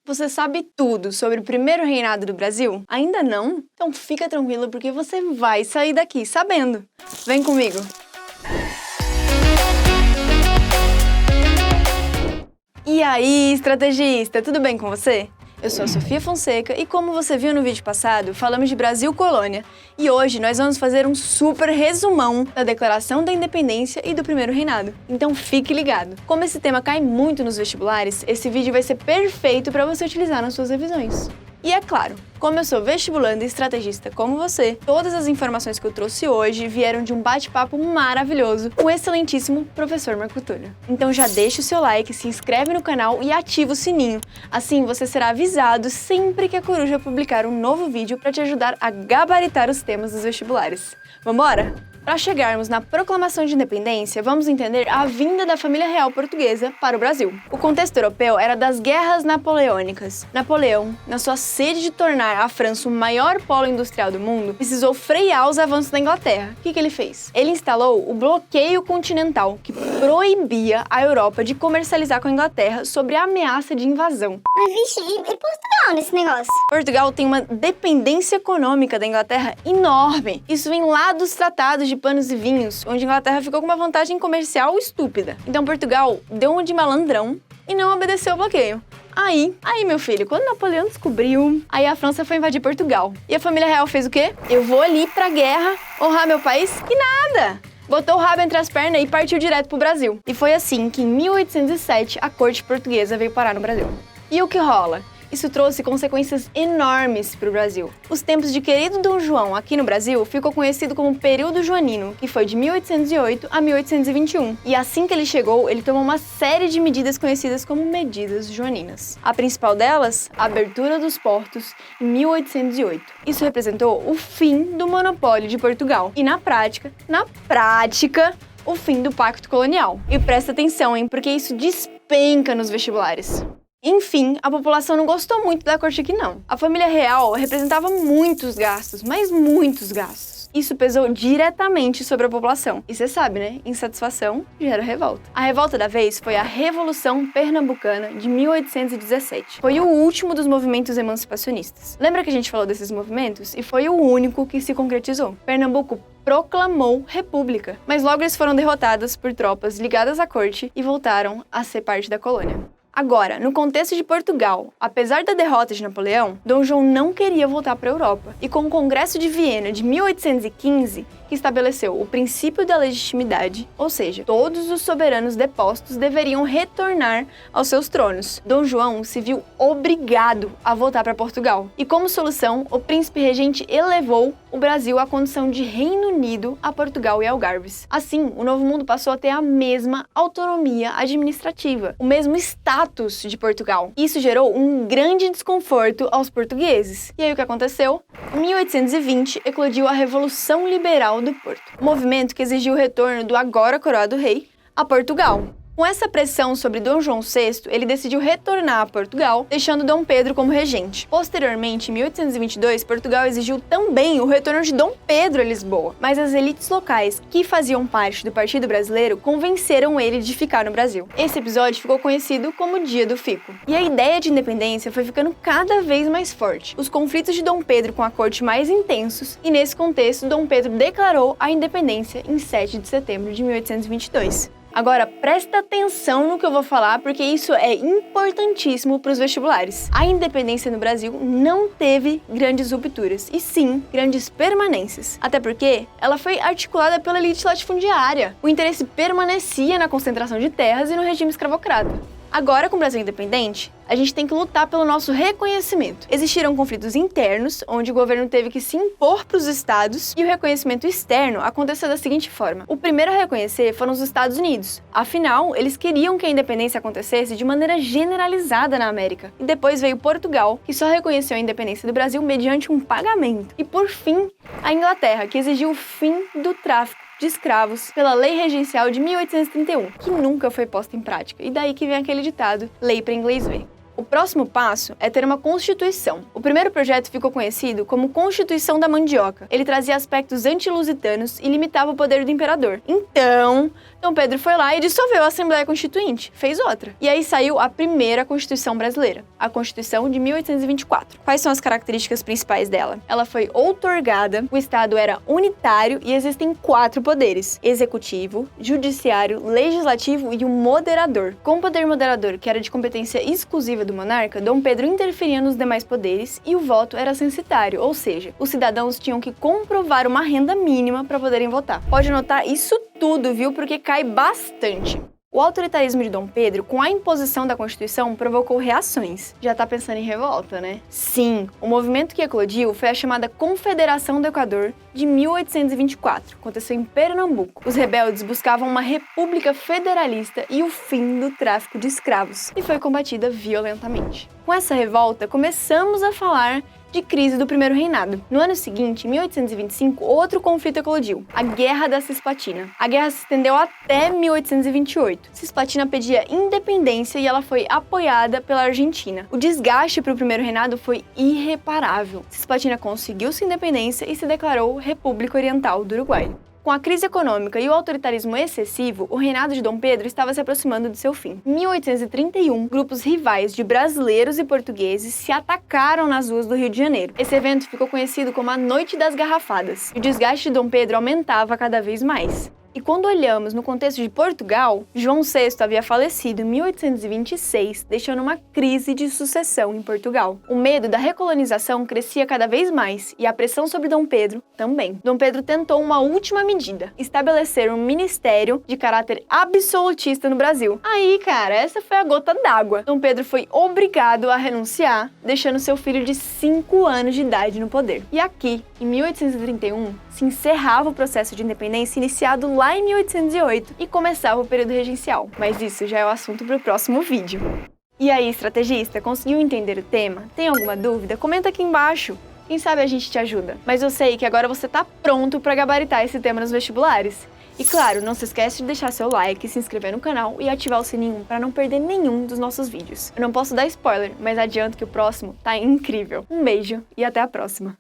Você sabe tudo sobre o primeiro reinado do Brasil? Ainda não? Então fica tranquilo porque você vai sair daqui sabendo. Vem comigo! E aí, estrategista, tudo bem com você? Eu sou a Sofia Fonseca e como você viu no vídeo passado, falamos de Brasil Colônia. E hoje nós vamos fazer um super resumão da Declaração da Independência e do Primeiro Reinado. Então fique ligado! Como esse tema cai muito nos vestibulares, esse vídeo vai ser perfeito para você utilizar nas suas revisões. E é claro, como eu sou vestibulanda e estrategista como você, todas as informações que eu trouxe hoje vieram de um bate-papo maravilhoso com o excelentíssimo professor Marco Túlio. Então já deixa o seu like, se inscreve no canal e ativa o sininho. Assim você será avisado sempre que a Coruja publicar um novo vídeo para te ajudar a gabaritar os temas dos vestibulares. Vambora? Para chegarmos na Proclamação de Independência, vamos entender a vinda da família real portuguesa para o Brasil. O contexto europeu era das guerras napoleônicas. Napoleão, na sua sede de tornar a França o maior polo industrial do mundo, precisou frear os avanços da Inglaterra. O que ele fez? Ele instalou o bloqueio continental, que proibia a Europa de comercializar com a Inglaterra sobre a ameaça de invasão. Mas vixe, e Portugal nesse negócio? Portugal tem uma dependência econômica da Inglaterra enorme. Isso vem lá dos tratados de panos e vinhos, onde a Inglaterra ficou com uma vantagem comercial estúpida. Então Portugal deu um de malandrão e não obedeceu ao bloqueio. Aí, meu filho, quando Napoleão descobriu, aí a França foi invadir Portugal. E a família real fez o quê? Eu vou ali pra guerra, honrar meu país e nada! Botou o rabo entre as pernas e partiu direto pro Brasil. E foi assim que em 1807 a corte portuguesa veio parar no Brasil. E o que rola? Isso trouxe consequências enormes para o Brasil. Os tempos de querido Dom João aqui no Brasil ficou conhecido como período joanino, que foi de 1808 a 1821. E assim que ele chegou, ele tomou uma série de medidas conhecidas como medidas joaninas. A principal delas, a abertura dos portos em 1808. Isso representou o fim do monopólio de Portugal e na prática, o fim do pacto colonial. E presta atenção, hein, porque isso despenca nos vestibulares. Enfim, a população não gostou muito da corte aqui não. A família real representava muitos gastos, mas muitos gastos. Isso pesou diretamente sobre a população. E você sabe, né? Insatisfação gera revolta. A revolta da vez foi a Revolução Pernambucana de 1817. Foi o último dos movimentos emancipacionistas. Lembra que a gente falou desses movimentos? E foi o único que se concretizou. Pernambuco proclamou república, mas logo eles foram derrotados por tropas ligadas à corte e voltaram a ser parte da colônia. Agora, no contexto de Portugal, apesar da derrota de Napoleão, Dom João não queria voltar para a Europa. E com o Congresso de Viena de 1815, que estabeleceu o princípio da legitimidade, ou seja, todos os soberanos depostos deveriam retornar aos seus tronos. Dom João se viu obrigado a voltar para Portugal. E como solução, o príncipe regente elevou o Brasil à condição de Reino Unido a Portugal e Algarves. Assim, o Novo Mundo passou a ter a mesma autonomia administrativa, o mesmo status de Portugal. Isso gerou um grande desconforto aos portugueses. E aí o que aconteceu? Em 1820, eclodiu a Revolução Liberal do Porto, movimento que exigiu o retorno do agora coroado rei a Portugal. Com essa pressão sobre Dom João VI, ele decidiu retornar a Portugal, deixando Dom Pedro como regente. Posteriormente, em 1822, Portugal exigiu também o retorno de Dom Pedro a Lisboa, mas as elites locais que faziam parte do Partido Brasileiro convenceram ele de ficar no Brasil. Esse episódio ficou conhecido como Dia do Fico. E a ideia de independência foi ficando cada vez mais forte. Os conflitos de Dom Pedro com a corte mais intensos, e nesse contexto, Dom Pedro declarou a independência em 7 de setembro de 1822. Agora, presta atenção no que eu vou falar, porque isso é importantíssimo para os vestibulares. A independência no Brasil não teve grandes rupturas, e sim, grandes permanências. Até porque ela foi articulada pela elite latifundiária. O interesse permanecia na concentração de terras e no regime escravocrata. Agora, com o Brasil independente, a gente tem que lutar pelo nosso reconhecimento. Existiram conflitos internos, onde o governo teve que se impor para os estados, e o reconhecimento externo aconteceu da seguinte forma. O primeiro a reconhecer foram os Estados Unidos. Afinal, eles queriam que a independência acontecesse de maneira generalizada na América. E depois veio Portugal, que só reconheceu a independência do Brasil mediante um pagamento. E por fim, a Inglaterra, que exigiu o fim do tráfico de escravos pela Lei Regencial de 1831, que nunca foi posta em prática. E daí que vem aquele ditado, lei para inglês ver. O próximo passo é ter uma Constituição. O primeiro projeto ficou conhecido como Constituição da Mandioca. Ele trazia aspectos anti-lusitanos e limitava o poder do imperador. Então, Dom Pedro foi lá e dissolveu a Assembleia Constituinte, fez outra. E aí saiu a primeira Constituição brasileira, a Constituição de 1824. Quais são as características principais dela? Ela foi outorgada, o Estado era unitário e existem 4 poderes: executivo, judiciário, legislativo e o moderador. Com o poder moderador, que era de competência exclusiva do monarca, Dom Pedro interferia nos demais poderes e o voto era censitário, ou seja, os cidadãos tinham que comprovar uma renda mínima para poderem votar. Pode anotar isso tudo, viu? Porque cai bastante. O autoritarismo de Dom Pedro, com a imposição da Constituição, provocou reações. Já tá pensando em revolta, né? Sim, o movimento que eclodiu foi a chamada Confederação do Equador de 1824. Aconteceu em Pernambuco. Os rebeldes buscavam uma república federalista e o fim do tráfico de escravos, e foi combatida violentamente. Com essa revolta, começamos a falar de crise do primeiro reinado. No ano seguinte, em 1825, outro conflito eclodiu, a Guerra da Cisplatina. A guerra se estendeu até 1828. Cisplatina pedia independência e ela foi apoiada pela Argentina. O desgaste para o primeiro reinado foi irreparável. Cisplatina conseguiu sua independência e se declarou República Oriental do Uruguai. Com a crise econômica e o autoritarismo excessivo, o reinado de Dom Pedro estava se aproximando de seu fim. Em 1831, grupos rivais de brasileiros e portugueses se atacaram nas ruas do Rio de Janeiro. Esse evento ficou conhecido como a Noite das Garrafadas. O desgaste de Dom Pedro aumentava cada vez mais. E quando olhamos no contexto de Portugal, João VI havia falecido em 1826, deixando uma crise de sucessão em Portugal. O medo da recolonização crescia cada vez mais e a pressão sobre Dom Pedro também. Dom Pedro tentou uma última medida: estabelecer um ministério de caráter absolutista no Brasil. Aí, cara, essa foi a gota d'água. Dom Pedro foi obrigado a renunciar, deixando seu filho de 5 anos de idade no poder. E aqui, em 1831, se encerrava o processo de independência iniciado lá em 1808 e começava o período regencial. Mas isso já é o assunto para o próximo vídeo. E aí, estrategista, conseguiu entender o tema? Tem alguma dúvida? Comenta aqui embaixo. Quem sabe a gente te ajuda. Mas eu sei que agora você tá pronto para gabaritar esse tema nos vestibulares. E claro, não se esquece de deixar seu like, se inscrever no canal e ativar o sininho para não perder nenhum dos nossos vídeos. Eu não posso dar spoiler, mas adianto que o próximo tá incrível. Um beijo e até a próxima!